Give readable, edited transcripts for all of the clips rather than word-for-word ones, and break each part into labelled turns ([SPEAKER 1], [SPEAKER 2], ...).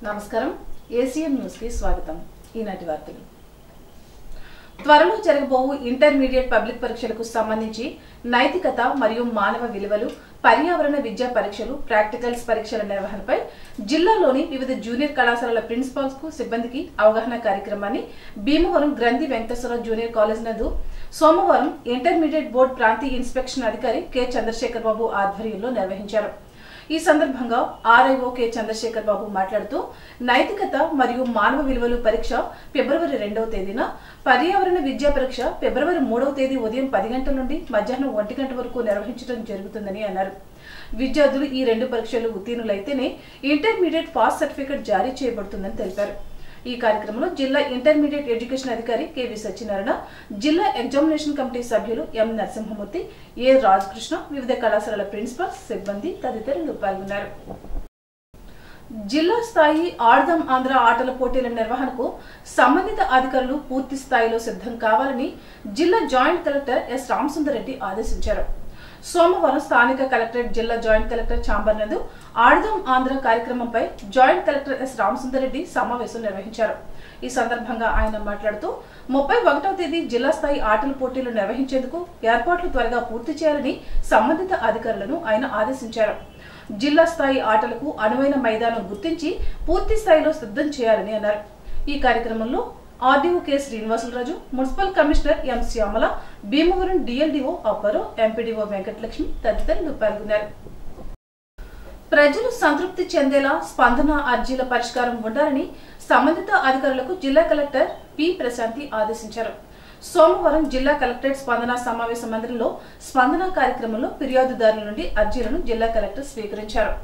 [SPEAKER 1] నమస్కారం ACN news కి స్వాగతం. ఈనాటి వార్తలు. త్వరలో జరగబోవు ఇంటర్మీడియట్ పబ్లిక్ పరీక్షలకు సంబంధించి నైతికత మరియు మానవ విలువలు, పర్యావరణ విద్యా పరీక్షలు, ప్రాక్టికల్స్ పరీక్షల నిర్వహణపై జిల్లాలోని వివిధ జూనియర్ కళాశాలల ప్రిన్సిపాల్స్ కు సిబ్బందికి అవగాహన కార్యక్రమాన్ని భీమవరం గ్రంథి వెంకటేశ్వర జూనియర్ కాలేజ్ నందు సోమవారం ఇంటర్మీడియట్ బోర్డు ప్రాంతీయ ఇన్స్పెక్షన్ అధికారి కె చంద్రశేఖర్ బాబు ఆధ్వర్యంలో నిర్వహించారు. ఈ సందర్భంగా ఆర్ఐఓ కె చంద్రశేఖర్ బాబు మాట్లాడుతూ నైతికత మరియు మానవ విలువలు పరీక్ష ఫిబ్రవరి 2వ తేదీన, పర్యావరణ విద్యా పరీక్ష ఫిబ్రవరి 3వ తేదీ ఉదయం 10 గంటల నుండి మధ్యాహ్నం 1 గంట వరకు నిర్వహించడం జరుగుతుందని అన్నారు. విద్యార్థులు ఈ 2 పరీక్షలు ఉత్తీర్ణులైతేనే ఇంటర్మీడియట్ పాస్ సర్టిఫికెట్ జారీ చేయబడుతుందని తెలిపారు. ఈ కార్యక్రమంలో జిల్లా ఇంటర్మీడియట్ ఎడ్యుకేషన్ అధికారి కెవి సత్యనారాయణ, జిల్లా ఎగ్జామినేషన్ కమిటీ సభ్యులు ఎం నరసింహమూర్తి, ఏ రాజకృష్ణ, వివిధ కళాశాలల ప్రిన్సిపల్స్, సిబ్బంది తదితరులు పాల్గొన్నారు. జిల్లా స్థాయి ఆడదాం ఆంధ్ర ఆటల పోటీల నిర్వహణకు సంబంధిత అధికారులు పూర్తి స్థాయిలో సిద్ధం కావాలని జిల్లా joint collector S Ramasundar Reddy ఆదేశించారు. సోమవారం స్థానిక కలెక్టరేట్ జిల్లా జాయింట్ కలెక్టర్ ఛాంబర్ నందు ఆడదాం ఆంధ్ర కార్యక్రమంపై joint collector S Ramasundar Reddy సమావేశం నిర్వహించారు. ఈ సందర్భంగా ఆయన మాట్లాడుతూ 31వ తేదీ జిల్లా స్థాయి ఆటల పోటీలు నిర్వహించేందుకు ఏర్పాట్లు త్వరగా పూర్తి చేయాలని సంబంధిత అధికారులను ఆయన ఆదేశించారు. జిల్లా స్థాయి ఆటలకు అనువైన మైదానం గుర్తించి పూర్తి స్థాయిలో సిద్ధం చేయాలని అన్నారు. ఈ కార్యక్రమంలో RDO K Srinivasaraju, municipal commissioner M Shyamala, Bhimavaram డిఎల్డీఓ Apparao, MPDO Venkatalakshmi తదితరులు పాల్గొన్నారు. ప్రజలు సంతృప్తి చెందేలా స్పందన అర్జీల పరిష్కారం ఉండాలని సంబంధిత అధికారులకు జిల్లా కలెక్టర్ పి ప్రశాంతి ఆదేశించారు. సోమవారం జిల్లా కలెక్టరేట్ స్పందన సమావేశ మందిరంలో స్పందన కార్యక్రమంలో ఫిర్యాదుదారుల నుండి అర్జీలను జిల్లా కలెక్టర్ స్వీకరించారు.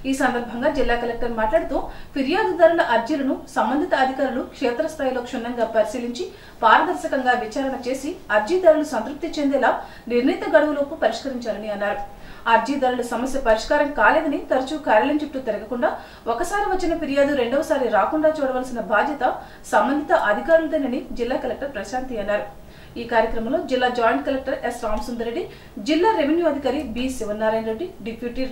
[SPEAKER 1] ఈ సందర్భంగా జిల్లా కలెక్టర్ మాట్లాడుతూ ఫిర్యాదుదారుల అర్జీలను సంబంధిత అధికారులు క్షేత్రస్థాయిలో క్షుణ్ణంగా పరిశీలించి పారదర్శకంగా విచారణ చేసి అర్జీదారులు సంతృప్తి చెందేలా నిర్ణీత గడువులోపు పరిష్కరించాలని అన్నారు. అర్జీదారుల సమస్య పరిష్కారం కాలేదని తరచూ కార్యాలయం చుట్టూ తిరగకుండా ఒకసారి వచ్చిన ఫిర్యాదు రెండవసారి రాకుండా చూడవలసిన బాధ్యత సంబంధిత అధికారులదేనని జిల్లా కలెక్టర్ ప్రశాంతి అన్నారు. ఈ కార్యక్రమంలో జిల్లా joint collector S Ramasundar Reddy, జిల్లా రెవెన్యూ అధికారి B Sivanarayana Reddy, deputy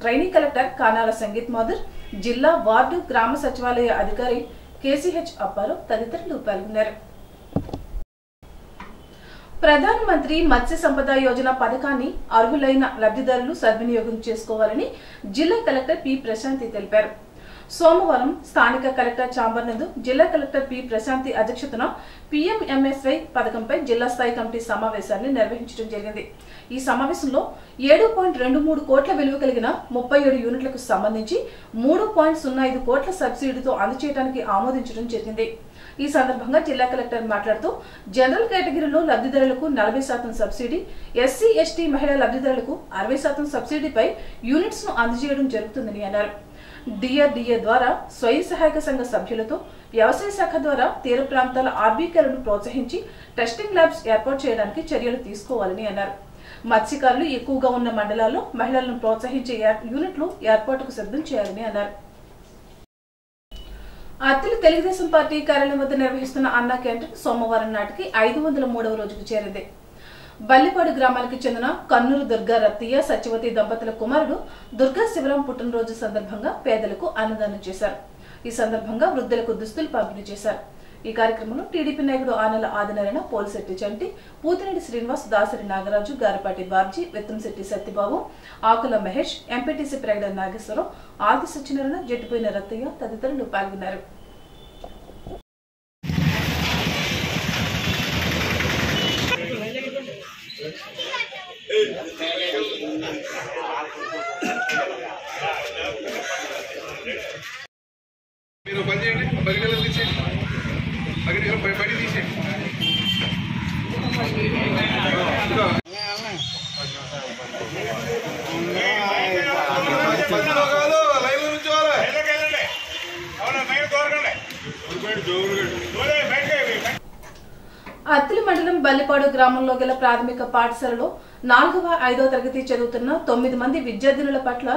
[SPEAKER 1] trainee collector Kanala Sangeet Madhur, జిల్లా వార్డు గ్రామ సచివాలయ అధికారి కేసీహెచ్ అప్పారావు తదితరులు పాల్గొన్నారు. ప్రధానమంత్రి మత్స్య సంపద యోజన పథకాన్ని అర్హులైన లబ్ధిదారులు సద్వినియోగం చేసుకోవాలని జిల్లా కలెక్టర్ పి ప్రశాంతి తెలిపారు. సోమవారం స్థానిక కలెక్టర్ ఛాంబర్ నందు జిల్లా కలెక్టర్ పి ప్రశాంతి అధ్యక్షతన PMMSY పథకంపై జిల్లా స్థాయి కమిటీ సమావేశాన్ని నిర్వహించడం జరిగింది. ఈ సమావేశంలో 7.23 కోట్ల విలువ కలిగిన 37 యూనిట్లకు సంబంధించి 3.05 కోట్ల సబ్సిడీతో అందజేయడానికి ఆమోదించడం జరిగింది. ఈ సందర్భంగా జిల్లా కలెక్టర్ మాట్లాడుతూ జనరల్ కేటగిరీలో లబ్ధిదారులకు 40% సబ్సిడీ, SC ST మహిళా లబ్ధిదారులకు 60% సబ్సిడీపై యూనిట్స్ ను అందజేయడం జరుగుతుందని అన్నారు. DRDA ద్వారా స్వయం సహాయక సంఘ సభ్యులతో వ్యవసాయ శాఖ ద్వారా తీర ప్రాంతాల ఆర్బీకేలను ప్రోత్సహించి టెస్టింగ్ ల్యాబ్స్ ఏర్పాటు చేయడానికి చర్యలు తీసుకోవాలని అన్నారు. మత్స్యకారులు ఎక్కువగా ఉన్న మండలాల్లో మహిళలను ప్రోత్సహించే యూనిట్లు ఏర్పాటుకు సిద్ధం చేయాలని అన్నారు. అత్తిలి తెలుగుదేశం పార్టీ కార్యాలయం వద్ద నిర్వహిస్తున్న అన్నా క్యాంటీన్ సోమవారం నాటికి 503వ రోజుకు చేరింది. బల్లిపాడు గ్రామానికి చెందిన కన్నూరు దుర్గా రత్తయ్య సత్యవతి దంపతుల కుమారుడు దుర్గా శివరాం పుట్టినరోజు సందర్భంగా పేదలకు అన్నదానం చేశారు. ఈ సందర్భంగా వృద్ధులకు దుస్తులు పంపిణీ చేశారు. ఈ కార్యక్రమంలో టీడీపీ నాయకుడు ఆనల ఆదినారాయణ, పోలిశెట్టి చంటి, పూతిరెడ్డి శ్రీనివాస్, దాసరి నాగరాజు, గారపాటి బాబ్జీ, వెత్తంశెట్టి సత్యబాబు, ఆకుల మహేష్, ఎంపీటీసీ ప్రగడ నాగేశ్వరరావు, ఆది సత్యనారాయణ, జట్టుపోయిన రత్తయ్య తదితరులు పాల్గొన్నారు.
[SPEAKER 2] మీరు పని చేయండి, బరిగలు తీసేయండి, బడి తీసేయండి. లైవ్ నుంచి
[SPEAKER 1] అత్తిలి మండలం బల్లిపాడు గ్రామంలో గల ప్రాథమిక పాఠశాలలో 4వ, 5వ తరగతి చదువుతున్న 9 మంది విద్యార్థినుల పట్ల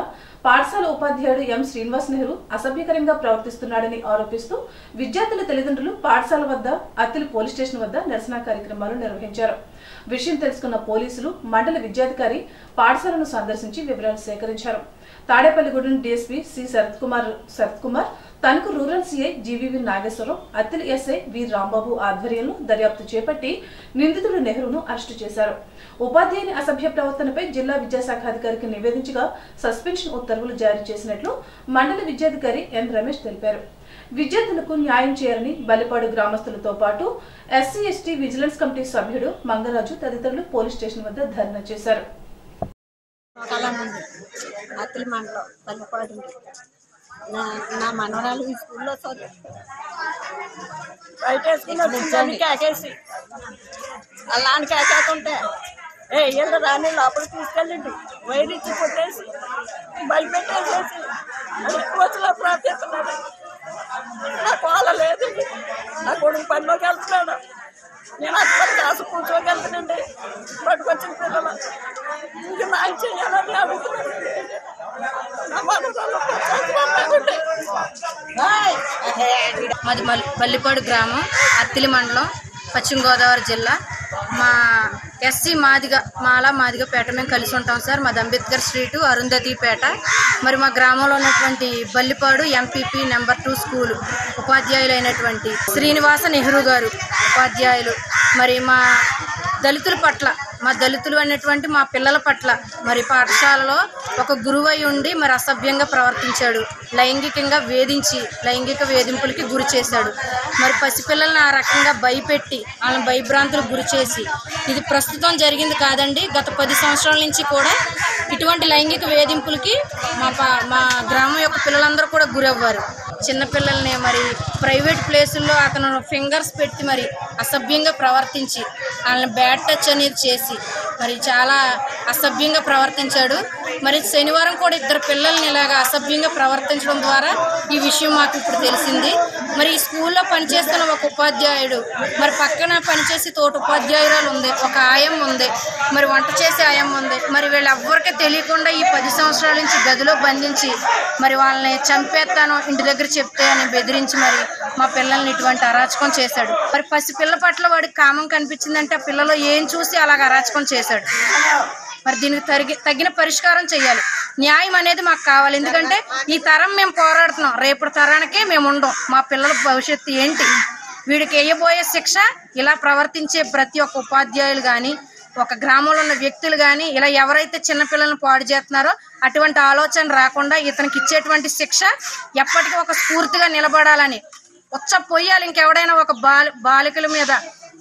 [SPEAKER 1] పాఠశాల ఉపాధ్యాయుడు ఎం శ్రీనివాస్ నెహ్రూ అసభ్యకరంగా ప్రవర్తిస్తున్నాడని ఆరోపిస్తూ విద్యార్థుల తల్లిదండ్రులు పాఠశాల వద్ద అత్తిలి పోలీస్ స్టేషన్ వద్ద నిరసన కార్యక్రమాలు నిర్వహించారు. విషయం తెలుసుకున్న పోలీసులు మండల విద్యాధికారి పాఠశాలను సందర్శించి వివరాలు సేకరించారు. Tadepalligudem DSP C Sarath Kumar Tanuku rural CI GVV Nageswaram Attili SI V Rambabu ఆధ్వర్యంలో దర్యాప్తు చేపట్టి నిందితుడు నెహ్రూను అరెస్టు చేశారు. ఉపాధ్యాయుని అసభ్య ప్రవర్తనపై జిల్లా విద్యాశాఖ అధికారికి నివేదించగా సస్పెన్షన్ ఉత్తర్వులు జారీ చేసినట్లు మండల విద్యాధికారి ఎన్ రమేష్ తెలిపారు. విద్యార్థులకు న్యాయం చేయాలని బల్లిపాడు గ్రామస్తులతో పాటు ఎస్సీ ఎస్టీ విజిలెన్స్ కమిటీ సభ్యుడు మంగరాజు తదితరులు పోలీస్ స్టేషన్ వద్ద ధర్నా చేశారు.
[SPEAKER 3] నా మనవరాలు ఈ స్కూల్లో బయట వేసుకుని కేకేసి అలాని కేకేకుంటే ఏళ్ళు రాని లోపలికి తీసుకెళ్ళండి వైరిచ్చి కొట్టేసి భయపెట్టేసేసి కోచ్లో ప్రార్థిస్తున్నాడు. నా కోల లేదు, నా కొడుకు పనిలోకి వెళ్తున్నాడు. నేను అక్కడ కాసు కూర్చోకి వెళ్తానండి. పట్టుకొచ్చిన పిల్లలు ఇంక నాకు చేయాలని అడుగుతున్నాను.
[SPEAKER 4] మాది బల్లిపాడు గ్రామం, అత్తిలి మండలం, పశ్చిమ గోదావరి జిల్లా. మా ఎస్సీ మాదిగ పేట మేము కలిసి ఉంటాం సార్. మాది అంబేద్కర్ స్ట్రీటు, అరుంధతిపేట. మరి మా గ్రామంలో ఉన్నటువంటి బల్లిపాడు ఎంపీపీ నెంబర్ 2 స్కూలు ఉపాధ్యాయులు అయినటువంటి శ్రీనివాస నెహ్రూ గారు ఉపాధ్యాయులు మరి మా దళితుల పట్ల, మా దళితులు అనేటువంటి మా పిల్లల పట్ల మరి పాఠశాలలో ఒక గురువై ఉండి మరి అసభ్యంగా ప్రవర్తించాడు. లైంగికంగా వేధించి లైంగిక వేధింపులకి గురి చేశాడు. మరి పసిపిల్లల్ని ఆ రకంగా భయపెట్టి వాళ్ళని భయభ్రాంతులకు గురి చేసి, ఇది ప్రస్తుతం జరిగింది కాదండి, గత 10 సంవత్సరాల నుంచి కూడా ఇటువంటి లైంగిక వేధింపులకి మా గ్రామం యొక్క పిల్లలందరూ కూడా గురవ్వారు. చిన్నపిల్లల్ని మరి ప్రైవేట్ ప్లేసుల్లో అతను ఫింగర్స్ పెట్టి మరి అసభ్యంగా ప్రవర్తించి వాళ్ళని బ్యాడ్ టచ్ అనేది చేసి మరి చాలా అసభ్యంగా ప్రవర్తించాడు. మరి శనివారం కూడా 2 పిల్లల్ని ఇలాగా అసభ్యంగా ప్రవర్తించడం ద్వారా ఈ విషయం మాకు ఇప్పుడు తెలిసింది. మరి ఈ స్కూల్లో పనిచేస్తున్న ఒక ఉపాధ్యాయుడు, మరి పక్కన పనిచేసి తోటి ఉపాధ్యాయురాలు ఉంది, ఒక ఆయమ్మ ఉంది, మరి వంట చేసే ఆయమ్మ ఉంది. మరి వీళ్ళెవ్వరికీ తెలియకుండా ఈ 10 సంవత్సరాల నుంచి గదిలో బంధించి మరి వాళ్ళని చంపేస్తాను ఇంటి దగ్గర చెప్తే అని బెదిరించి మరి మా పిల్లల్ని ఇటువంటి అరాచకం చేశాడు. మరి పసిపిల్ల పట్ల వాడికి కామం కనిపించిందంటే ఆ పిల్లలు ఏం చూసి అలాగ అరాచకం చేశాడు. మరి దీనికి తగిన పరిష్కారం చేయాలి. న్యాయం అనేది మాకు కావాలి. ఎందుకంటే ఈ తరం మేము పోరాడుతున్నాం, రేపటి తరానికే మేము ఉండం. మా పిల్లల భవిష్యత్తు ఏంటి? వీడికి వేయబోయే శిక్ష ఇలా ప్రవర్తించే ప్రతి ఒక్క ఉపాధ్యాయులు కానీ, ఒక గ్రామంలో ఉన్న వ్యక్తులు కానీ, ఇలా ఎవరైతే చిన్నపిల్లలను పాడు చేస్తున్నారో అటువంటి ఆలోచన రాకుండా ఇతనికి ఇచ్చేటువంటి శిక్ష ఎప్పటికీ ఒక స్ఫూర్తిగా నిలబడాలని పొయ్యాలి. ఇంకెవడైనా ఒక బాలికల మీద,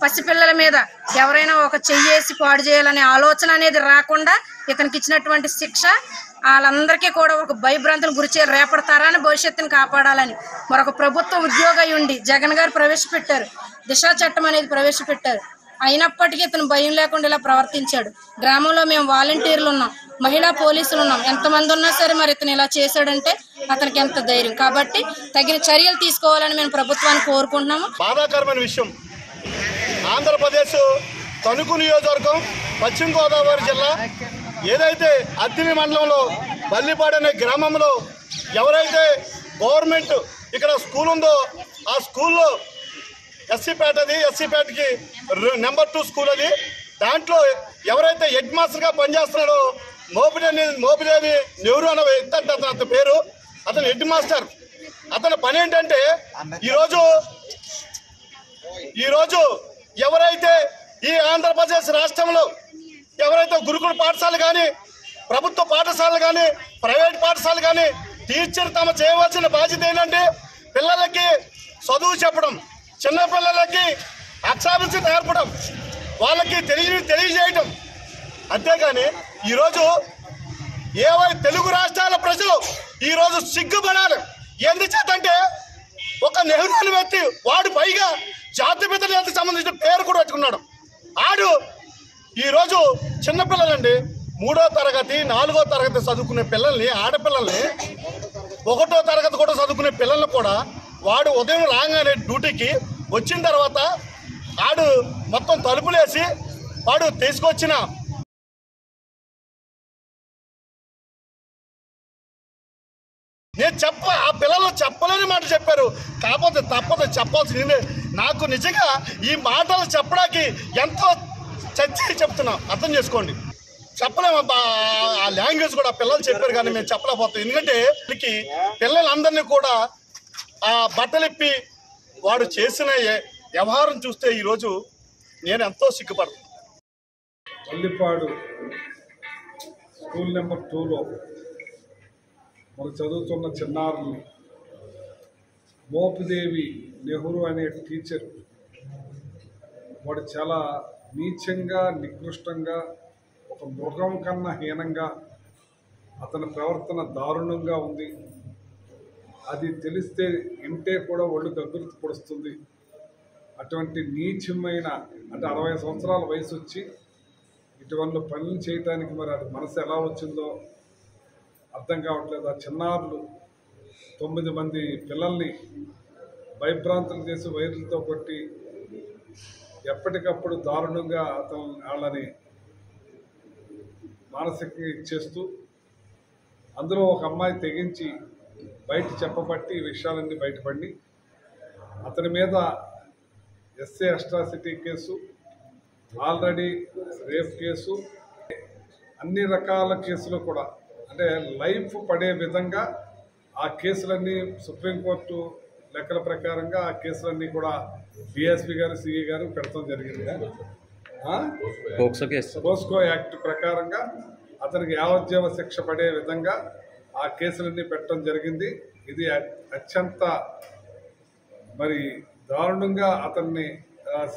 [SPEAKER 4] పసిపిల్లల మీద ఎవరైనా ఒక చెయ్యేసి పాడు చేయాలనే ఆలోచన అనేది రాకుండా ఇతనికి ఇచ్చినటువంటి శిక్ష వాళ్ళందరికీ కూడా ఒక భయభ్రాంతులు గురి చేయాలి. రేపటి తరాన్ని భవిష్యత్తుని కాపాడాలని మరొక ప్రభుత్వ ఉద్యోగి ఉండి జగన్ గారు ప్రవేశపెట్టారు, దిశా చట్టం అనేది ప్రవేశపెట్టారు. అయినప్పటికీ ఇతను భయం లేకుండా ఇలా ప్రవర్తించాడు. గ్రామంలో మేము వాలంటీర్లు ఉన్నాం, మహిళా పోలీసులు ఉన్నాం. ఎంతమంది ఉన్నా సరే మరి ఇతను ఇలా చేశాడంటే అతనికి ఎంత ధైర్యం. కాబట్టి తగిన చర్యలు తీసుకోవాలని మేము ప్రభుత్వాన్ని కోరుకుంటున్నాము.
[SPEAKER 5] బాధాకరమైన విషయం, ఆంధ్రప్రదేశ్ తణుకు నియోజకవర్గం, పశ్చిమ గోదావరి జిల్లా, ఏదైతే అత్తిలి మండలంలో బల్లిపాడు అనే గ్రామంలో ఎవరైతే గవర్నమెంట్ ఇక్కడ స్కూల్ ఉందో ఆ స్కూల్లో ఎస్సీపేటకి నెంబర్ 2 స్కూల్ అది. దాంట్లో ఎవరైతే హెడ్ మాస్టర్గా పనిచేస్తున్నాడో మోపిదేవి నెహ్రూ అనే వ్యక్తి అంటే అతని పేరు, అతను హెడ్ మాస్టర్. అతని పని ఏంటంటే ఈరోజు ఎవరైతే ఈ ఆంధ్రప్రదేశ్ రాష్ట్రంలో ఎవరైతే గురుకుల పాఠశాలలు కానీ, ప్రభుత్వ పాఠశాలలు కానీ, ప్రైవేట్ పాఠశాలలు కానీ టీచర్ తమ చేయవలసిన బాధ్యత ఏంటంటే పిల్లలకి చదువు చెప్పడం, చిన్నపిల్లలకి అక్షరాభ్యాసం నేర్పడం, వాళ్ళకి తెలియజేయటం. అంతేగాని ఈరోజు తెలుగు రాష్ట్రాల ప్రజలు ఈరోజు సిగ్గుపడాలి. ఎందుచేతంటే ఒక నెహ్రూ అనే వ్యక్తి వాడు పైగా జాతిపితలకు సంబంధించిన పేరు కూడా పెట్టుకున్నాడు. ఆడు ఈరోజు చిన్నపిల్లలండి 3వ తరగతి 4వ తరగతి చదువుకునే పిల్లల్ని, ఆడపిల్లల్ని 1వ తరగతి కూడా చదువుకునే పిల్లల్ని కూడా వాడు ఉదయం రాగానే డ్యూటీకి వచ్చిన తర్వాత ఆడు మొత్తం తలుపులేసి వాడు తీసుకొచ్చిన ఆ పిల్లలు చెప్పలేని మాట చెప్పారు. కాకపోతే తప్పదు చెప్పాల్సిందే. నాకు నిజంగా ఈ మాటలు చెప్పడానికి ఎంతో చచ్చి చెప్తున్నా, అర్థం చేసుకోండి. చెప్పలేము. ఆ లాంగ్వేజ్ కూడా పిల్లలు చెప్పారు కానీ మేము చెప్పలేకపోతాం. ఎందుకంటే పిల్లలందరినీ కూడా ఆ బట్టలిప్పి వాడు చేసిన వ్యవహారం చూస్తే ఈరోజు నేను ఎంతో సిగ్గుపడతాను.
[SPEAKER 6] పల్లిపాడు స్కూల్ నెంబర్ 2లో మరి చదువుతున్న చిన్నారుల్ని మోపిదేవి నెహ్రూ అనే టీచర్ వాడు చాలా నీచంగా నికృష్టంగా ఒక మృగం కన్నా హీనంగా అతని ప్రవర్తన దారుణంగా ఉంది. అది తెలిస్తే ఇంటే కూడా ఒళ్ళు గగ్గురు పొడుస్తుంది. అటువంటి నీచమైన అంటే 60 సంవత్సరాల వయసు వచ్చి ఇటువంటి పనులు చేయడానికి మరి అది మనసు ఎలా వచ్చిందో అర్థం కావట్లేదు. ఆ చిన్నారులు 9 మంది పిల్లల్ని భయభ్రాంతులు చేసి వైర్లతో కొట్టి ఎప్పటికప్పుడు దారుణంగా వాళ్ళని మానసికంగా ఇచ్చేస్తూ అందులో ఒక అమ్మాయి తెగించి బయట చెప్పబట్టి ఈ విషయాలన్నీ బయటపడి అతని మీద SA atrocity case, already rape case, అన్ని రకాల కేసులు కూడా అంటే లైఫ్ పడే విధంగా ఆ కేసులన్నీ సుప్రీంకోర్టు లెక్కల ప్రకారంగా ఆ కేసులన్నీ కూడా డిఎస్పీ గారు, సిఐ గారు పెడతాం జరిగింది. పోస్కో యాక్ట్ ప్రకారంగా అతనికి యావజ్జీవ శిక్ష పడే విధంగా ఆ కేసులన్నీ పెట్టడం జరిగింది. ఇది అత్యంత మరి దారుణంగా అతన్ని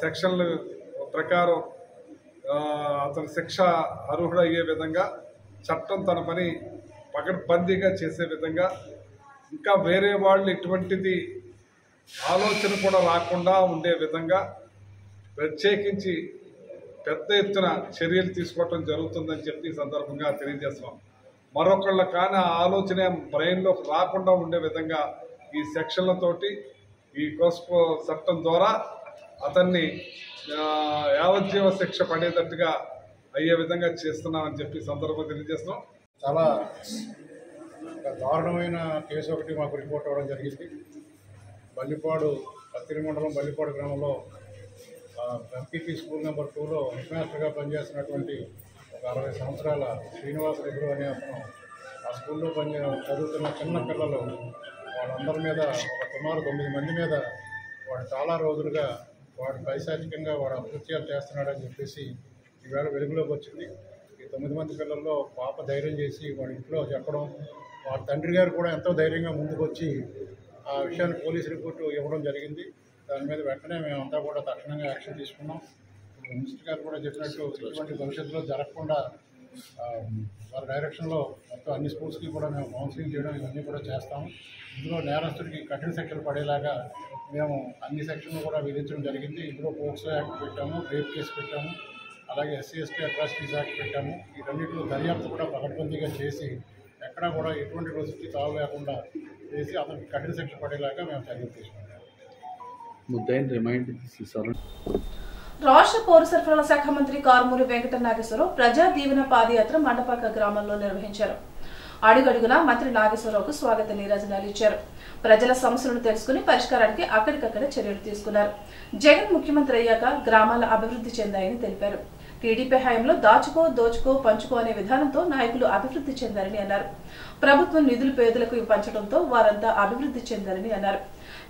[SPEAKER 6] సెక్షన్ల ప్రకారం అతని శిక్ష అర్హుడయ్యే విధంగా చట్టం తన పని పకడ్బందీగా చేసే విధంగా ఇంకా వేరే వాళ్ళు ఇటువంటిది ఆలోచన కూడా రాకుండా ఉండే విధంగా ప్రత్యేకించి పెద్ద ఎత్తున చర్యలు తీసుకోవటం జరుగుతుందని చెప్పి ఈ సందర్భంగా తెలియజేస్తున్నాం. మరొకళ్ళ కానీ ఆ ఆలోచన బ్రెయిన్లోకి రాకుండా ఉండే విధంగా ఈ సెక్షన్లతోటి ఈ కోస్కో చట్టం ద్వారా అతన్ని యావజ్జీవ శిక్ష పడేటట్టుగా అయ్యే విధంగా చేస్తున్నామని చెప్పి సందర్భంగా తెలియజేస్తున్నాం.
[SPEAKER 7] చాలా దారుణమైన కేసు ఒకటి మాకు రిపోర్ట్ అవ్వడం జరిగింది. బల్లిపాడు కత్తిరి మండలం బల్లిపాడు గ్రామంలో ఎంపీపీ స్కూల్ నెంబర్ 2లో హెడ్ మాస్టర్గా పనిచేస్తున్నటువంటి ఒక 60 సంవత్సరాల శ్రీనివాస నెహ్రూ అనే అతను ఆ స్కూల్లో చదువుతున్న చిన్న పిల్లలు వాళ్ళందరి మీద ఒక సుమారు 9 మంది మీద వాడు చాలా రోజులుగా వాడు పైశాచికంగా వాడు అకృత్యాలు చేస్తున్నాడని చెప్పేసి ఈవేళ వెలుగులోకి వచ్చింది. ఈ 9 మంది పిల్లల్లో పాప ధైర్యం చేసి వాడి ఇంట్లో చెప్పడం, వాడి తండ్రి గారు కూడా ఎంతో ధైర్యంగా ముందుకు వచ్చి ఆ విషయాన్ని పోలీసు రిపోర్టు ఇవ్వడం జరిగింది. దాని మీద వెంటనే మేమంతా కూడా తక్షణంగా యాక్షన్ తీసుకున్నాం. మినిస్టర్ గారు కూడా చెప్పినట్టు ఇటువంటి భవిష్యత్తులో జరగకుండా వారి డైరెక్షన్లో మొత్తం అన్ని స్కూల్స్కి కూడా మేము కౌన్సిలింగ్ చేయడం ఇవన్నీ కూడా చేస్తాము. ఇందులో నేరస్తుడికి కఠిన శిక్షలు పడేలాగా మేము అన్ని సెక్షన్లు కూడా విధించడం జరిగింది. ఇందులో పోక్సో యాక్ట్ పెట్టాము, రేప్ కేసు పెట్టాము, అలాగే ఎస్సీ/ఎస్టీ అట్రాసిటీస్ యాక్ట్ పెట్టాము. ఈ రెండింటిలో దర్యాప్తు కూడా పకడ్బందీగా చేసి ఎక్కడా కూడా ఎటువంటి రోజుకి తావు లేకుండా చేసి అతనికి కఠిన శిక్ష పడేలాగా మేము చర్యలు తీసుకుంటాం.
[SPEAKER 1] రాష్ట్ర పౌర సరఫరాల శాఖ మంత్రి కారుమూరి వెంకట నాగేశ్వరరావు ప్రజా దీవెన పాదయాత్ర మండపాక గ్రామంలో నిర్వహించారు. అడుగడుగునా మంత్రి నాగేశ్వరరావుకు స్వాగత నీరాజనాలు ఇచ్చారు. ప్రజల సమస్యలను తెలుసుకుని పరిష్కారానికి అక్కడికక్కడ చర్యలు తీసుకున్నారు. జగన్ ముఖ్యమంత్రి అయ్యాక గ్రామాల అభివృద్ధి చెందాయని తెలిపారు. టీడీపీ హయాంలో దాచుకో దోచుకో పంచుకో అనే విధానంతో నాయకులు అభివృద్ధి చెందారని అన్నారు. ప్రభుత్వం నిధులు పేదలకు పంచడంతో వారంతా అభివృద్ధి చెందారని అన్నారు.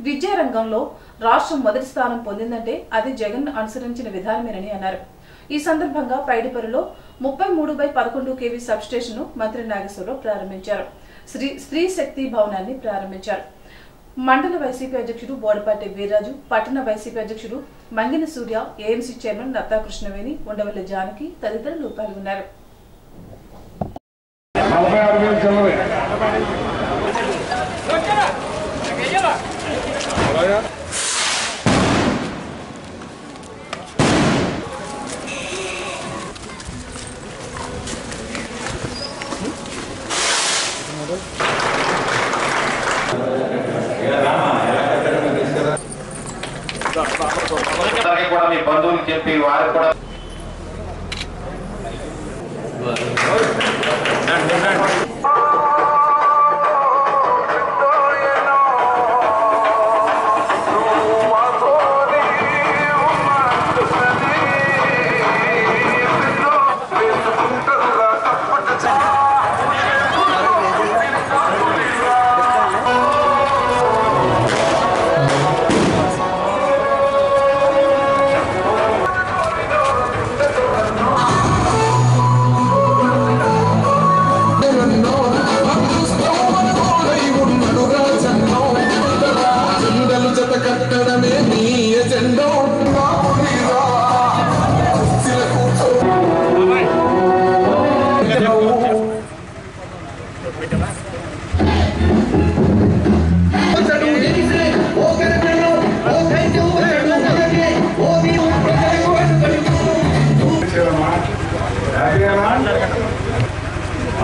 [SPEAKER 1] విద్యారంగంలో రాష్ట్రం మొదటి స్థానం పొందిందంటే అది జగన్ అనుసరించిన విధానమేనని అన్నారు. ఈ సందర్భంగా పైడిపల్లిలో 33/11 kV సబ్ స్టేషన్ ను మంత్రి నాగేశ్వరరావు ప్రారంభించారు. స్త్రీ శక్తి భవనాన్ని ప్రారంభించారు. మండల వైసీపీ అధ్యక్షుడు బోడపాటి వీర్రాజు, పట్టణ వైసీపీ అధ్యక్షుడు మంగిన సూర్య, ఏఎంసీ చైర్మన్ నత్తా కృష్ణవేణి, ఉండవల్లి జానకి తదితరులు పాల్గొన్నారు.
[SPEAKER 8] కూడా మీ బంధువులు చెప్పి వారికి కూడా
[SPEAKER 9] This is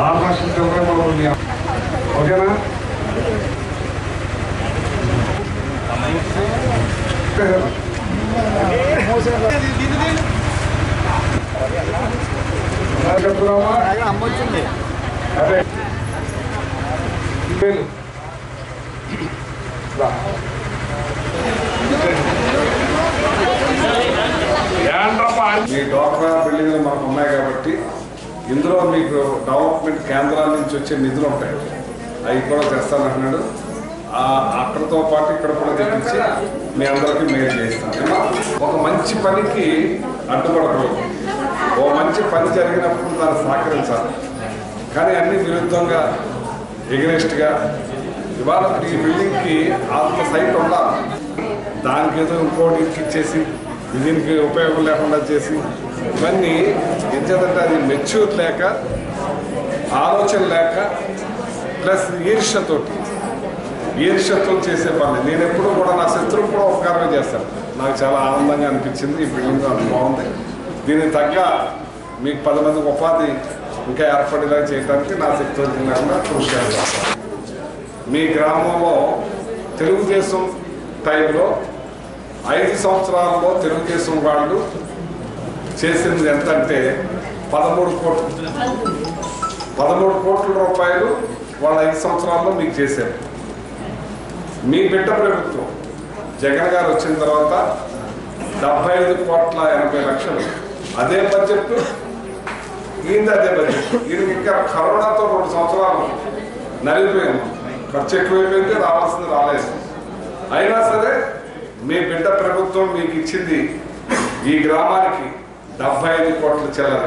[SPEAKER 6] 6 లక్షల చిల్లర ఓకేనా?
[SPEAKER 9] అమ్మొచ్చింది
[SPEAKER 6] అదే ఈ డ్వాక్రా బిల్డింగ్లు మనకు ఉన్నాయి కాబట్టి ఇందులో మీకు డెవలప్మెంట్ కేంద్రాల నుంచి వచ్చే నిధులు ఉంటాయి, అవి కూడా చేస్తానంటున్నాడు. అక్కడతో పాటు ఇక్కడ కూడా తెప్పించి మీ అందరికీ మేలు చేస్తాను. ఒక మంచి పనికి అడ్డుపడకూడదు, ఓ మంచి పని జరిగినప్పుడు దాన్ని సహకరించాలి. కానీ అన్ని విరుద్ధంగా ఎగనెస్ట్గా ఇవాళ ఈ బిల్డింగ్కి అంత సైట్ ఉండాలి, దానికి ఏదో ఇంకోటి ఇచ్చేసి దీనికి ఉపయోగం లేకుండా చేసి ఇవన్నీ ఎంచేదంటే అది మెచ్యూర్ లేక, ఆలోచన లేక, ప్లస్ ఈర్ష్యతో చేసే పని. నేను ఎప్పుడూ కూడా నా శత్రువు కూడా ఉపకారమే చేస్తాను. నాకు చాలా ఆనందంగా అనిపించింది ఈ బిల్డింగ్, అది బాగుంది. దీనికి తగ్గ మీకు 10 మందికి ఉపాధి ఇంకా ఏర్పడేలా చేయడానికి నా శక్తి లేకుండా కృషి చేస్తాను. మీ గ్రామంలో తెలుగుదేశం టైంలో 5 సంవత్సరాల్లో తెలుగుదేశం వాళ్ళు చేసింది ఎంత అంటే 13 కోట్ల రూపాయలు వాళ్ళు 5 సంవత్సరాల్లో మీకు చేశారు. మీ బిడ్డ ప్రభుత్వం జగన్ గారు వచ్చిన తర్వాత 75,80,00,000 అదే బడ్జెట్, ఈయన అదే బడ్జెట్. ఈయనకి ఇంకా కరోనాతో 2 సంవత్సరాలు నలిగిపోయింది, ఖర్చు ఎక్కువైపోయింది, రావాల్సింది రాలేదు. అయినా సరే మీ బిడ్డ ప్రభుత్వం మీకు ఇచ్చింది ఈ గ్రామానికి 75 కోట్ల చిల్లర,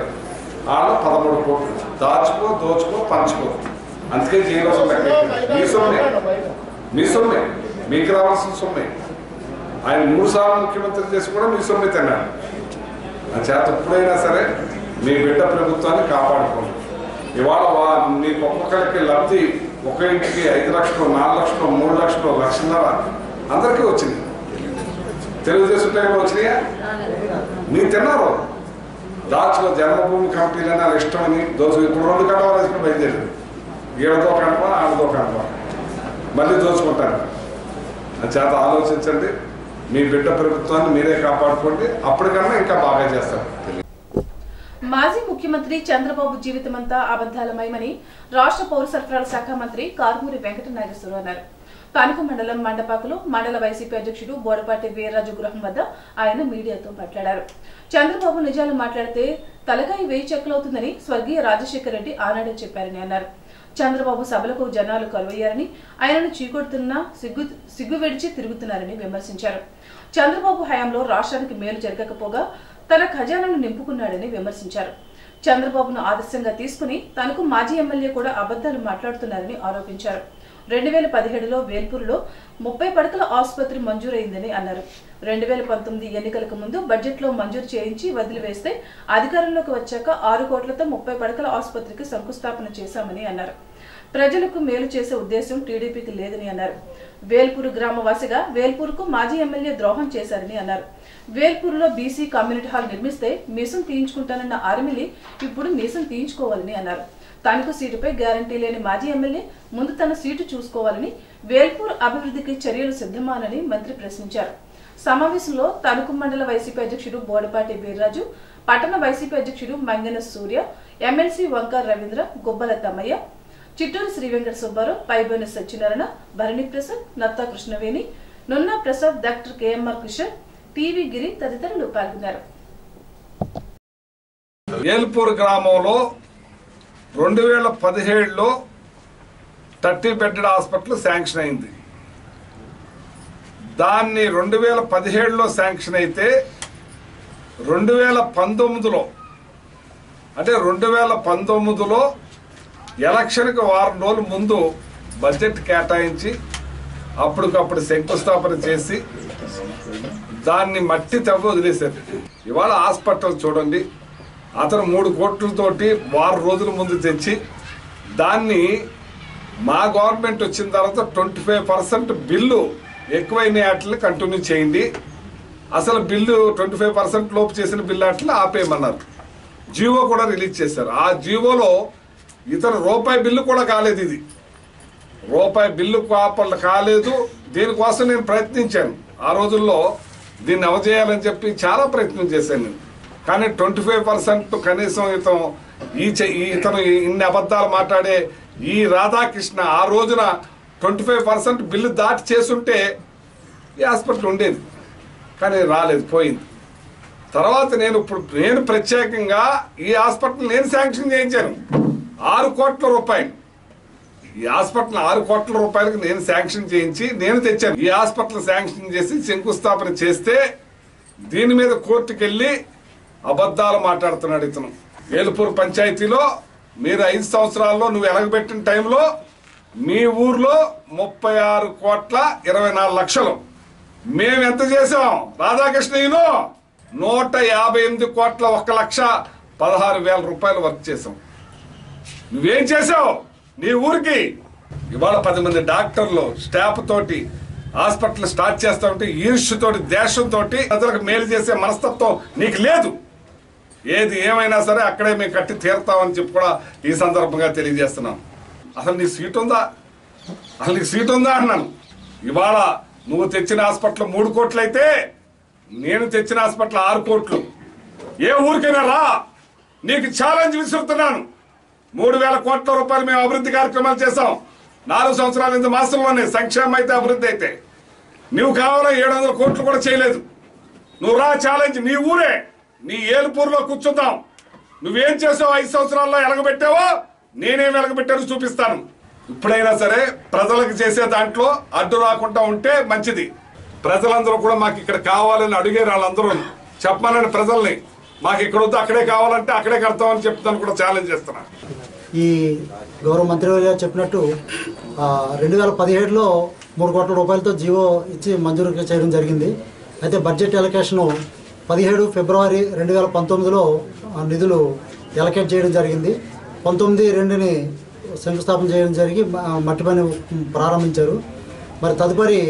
[SPEAKER 6] వాళ్ళు 13 కోట్లు. దాచుకో, దోచుకో, పంచుకో, అందుకే జైలు మీ సొమ్మే, మీకు రావాల్సిన సొమ్మే. ఆయన 3 సార్లు ముఖ్యమంత్రి చేసి కూడా మీ సొమ్మే తిన్నాడు. ఆ చేత ఎప్పుడైనా సరే మీ బిడ్డ ప్రభుత్వాన్ని కాపాడుకోండి. ఇవాళ మీకు ఒక్కొక్కరికి లబ్ధి, ఒక ఇంటికి 5 లక్షలు, 4 లక్షలు, 3 లక్షలు, 1,00,000 అందరికీ వచ్చింది. తెలుగుదేశం టైంలో వచ్చినాయా? మీరు తిన్నారు. దాచులో జన్మభూమి కమిటీలని వాళ్ళ ఇష్టమని దోచు. ఇప్పుడు 2 కండవాలు వేసుకుని బయలుదేరారు, ఈడదో కండవ, ఆడదో కండవ, మళ్ళీ దోచుకుంటారు. అని చేత ఆలోచించండి, మీ బిడ్డ ప్రభుత్వాన్ని మీరే కాపాడుకోండి, అప్పటికన్నా ఇంకా బాగా చేస్తారు.
[SPEAKER 1] మాజీ ముఖ్యమంత్రి చంద్రబాబు జీవితమంతా అబద్ధాలమయమని రాష్ట్ర పౌర సరఫరాల శాఖ మంత్రి కారుమూరి వెంకట నాగేశ్వరరావు అన్నారు. తాలూకు మండలం మండపాకులో మండల వైసీపీ అధ్యక్షుడు బోడపాటి వీర్రాజు గృహం వద్ద ఆయన మీడియాతో మాట్లాడారు. చంద్రబాబు నిజాలు మాట్లాడితే తలకాయ 1000 చెక్కులవుతుందని స్వర్గీయ రాజశేఖర రెడ్డి ఆనాడే చెప్పారని అన్నారు. చంద్రబాబు సభలకు జనాలు కలువయ్యారని, ఆయనను చీకొడుతున్నా సిగ్గు విడిచి తిరుగుతున్నారని విమర్శించారు. చంద్రబాబు హయాంలో రాష్ట్రానికి మేలు జరగకపోగా తన ఖజానాను నింపుకున్నాడని విమర్శించారు. చంద్రబాబును ఆదర్శంగా తీసుకుని తనకు మాజీ ఎమ్మెల్యే కూడా అబద్దాలు మాట్లాడుతున్నారని ఆరోపించారు. 2017లో వేల్పూరులో 30 పడకల ఆసుపత్రి మంజూరైందని అన్నారు. 2019 ఎన్నికలకు ముందు బడ్జెట్లో మంజూరు చేయించి వదిలివేస్తే అధికారంలోకి వచ్చాక 6 కోట్లతో 30 పడకల ఆసుపత్రికి శంకుస్థాపన చేశామని అన్నారు. ప్రజలకు మేలు చేసే ఉద్దేశం టీడీపీకి లేదని అన్నారు. వేల్పూరు గ్రామవాసిగా వేల్పూరుకు మాజీ ఎమ్మెల్యే ద్రోహం చేశారని అన్నారు. వేల్పూరులో బీసీ కమ్యూనిటీ హాల్ నిర్మిస్తే మీసం తీయించుకుంటానన్న ఆర్మిలి ఇప్పుడు మీసం తీయించుకోవాలని అన్నారు. తానుకు సీటుపై గ్యారంటీ లేని మాజీ ఎమ్మెల్యే ముందు తన సీటు చూసుకోవాలని, వేల్పూర్ అభివృద్ధికి చర్యలు సిద్ధమానని మంత్రి ప్రశ్నించారు. సమావేశంలో తణుకు మండల వైసీపీ అధ్యక్షుడు బోడపాటి వీర్రాజు, పట్టణ వైసీపీ అధ్యక్షుడు Mangena Surya, MLC Vankar Ravindra, Gubbala Tammayya, Chitturu Sri Venkata Subbarao, Paiboni Satyanarayana, Bharani Prasad, Natta Krishnaveni, Nunna Prasad, doctor KMR Kishore, TV Giri తదితరులు పాల్గొన్నారు.
[SPEAKER 6] వేల్పూర్ గ్రామంలో 2017లో 30 బెడ్డెడ్ హాస్పిటల్ శాంక్షన్ అయింది. దాన్ని 2017లో శాంక్షన్ అయితే 2019లో అంటే 2019లో ఎలక్షన్కి 1 వారం రోజుల ముందు బడ్జెట్ కేటాయించి అప్పటికప్పుడు శంకుస్థాపన చేసి దాన్ని మట్టి తవ్వి వదిలేశారు. ఇవాళ హాస్పిటల్ చూడండి, అతను 3 కోట్లతోటి 1 వారం రోజుల ముందు తెచ్చి దాన్ని మా గవర్నమెంట్ వచ్చిన తర్వాత 25% బిల్లు ఎక్కువైన వాటిని కంటిన్యూ చేయండి, అసలు బిల్లు 25% లోపు చేసిన బిల్లు వాటిని ఆపేయమన్నారు. జీవో కూడా రిలీజ్ చేశారు. ఆ జీవోలో ఇతను రూపాయి బిల్లు కూడా కాలేదు, ఇది రూపాయి బిల్లు కాలేదు. దీనికోసం నేను ప్రయత్నించాను. ఆ రోజుల్లో దీన్ని అవజేయాలని చెప్పి చాలా ప్రయత్నం చేశాను నేను. కానీ 25% కనీసం ఇతను ఇన్ని అబద్ధాలు మాట్లాడే ఈ రాధాకృష్ణ ఆ రోజున 25% బిల్లు దాటి చేసుంటే ఈ హాస్పిటల్ ఉండేది. కానీ రాలేదు, పోయింది. తర్వాత నేను ప్రత్యేకంగా ఈ హాస్పిటల్ నేను శాంక్షన్ చేయించాను 6 కోట్ల రూపాయలు. ఈ హాస్పిటల్ 6 కోట్ల రూపాయలకు నేను శాంక్షన్ చేయించి నేను తెచ్చాను. ఈ హాస్పిటల్ శాంక్షన్ చేసి శంకుస్థాపన చేస్తే దీని మీద కోర్టుకు వెళ్ళి అబద్ధాలు మాట్లాడుతున్నాడు ఇతను. ఏలుపూర్ పంచాయతీలో మీరు 5 సంవత్సరాల్లో నువ్వు ఎలగబెట్టిన టైంలో మీ ఊర్లో 36,24,00,000 మేము ఎంత చేసాం? రాధాకృష్ణ 158,1,16,000 రూపాయలు వర్క్ చేసాం. నువ్వేం చేసావు నీ ఊరికి? ఇవాళ 10 మంది డాక్టర్లు స్టాఫ్ తోటి హాస్పిటల్ స్టార్ట్ చేస్తా ఉంటే ఈర్ష్యతోటి దేశంతో ప్రజలకు మేలు చేసే మనస్తత్వం నీకు లేదు. ఏది ఏమైనా సరే అక్కడే మేము కట్టి తీరుతామని చెప్పి కూడా ఈ సందర్భంగా తెలియజేస్తున్నాం. అసలు నీ సీట్ ఉందా? అన్నాను. ఇవాళ నువ్వు తెచ్చిన హాస్పిటల్ 3 కోట్లు అయితే నేను తెచ్చిన హాస్పిటల్ 6 కోట్లు. ఏ ఊరికైనా రా, నీకు ఛాలెంజ్ విసురుతున్నాను. 3,000 కోట్ల రూపాయలు మేము అభివృద్ధి కార్యక్రమాలు చేసాం 4 సంవత్సరాల 8 మాసంలోనే. సంక్షేమం అయితే అభివృద్ధి అయితే నువ్వు కావాలా 700 కోట్లు కూడా చేయలేదు. నువ్వు రా, ఛాలెంజ్ నీ ఊరే, నీ ఏలుపూరులో కూర్చుందాం. నువ్వేం చేసావు 5 సంవత్సరాల్లో ఎలగబెట్టావో నేనేం ఎలగబెట్టానో చూపిస్తాను. ఇప్పుడైనా సరే ప్రజలకు చేసే దాంట్లో అడ్డు రాకుండా ఉంటే మంచిది. ప్రజలందరూ కూడా మాకు ఇక్కడ కావాలని అడిగారు. వాళ్ళందరూ చెప్పమనండి ప్రజల్ని, మాకు ఇక్కడ వద్దు అక్కడే కావాలంటే అక్కడే కడతామని చెప్తాను కూడా ఛాలెంజ్ చేస్తున్నాను.
[SPEAKER 9] ఈ గౌరవ మంత్రి గారు చెప్పినట్టు 2017లో 3 కోట్ల రూపాయలతో జీవో ఇచ్చి మంజూరు చేయడం జరిగింది. అయితే బడ్జెట్ ఎలకేషను 17 ఫిబ్రవరి 2019లో నిధులు ఎలకేట్ చేయడం జరిగింది. 19/2 శంకుస్థాపన చేయడం జరిగి మట్టి పని ప్రారంభించారు. మరి తదుపరి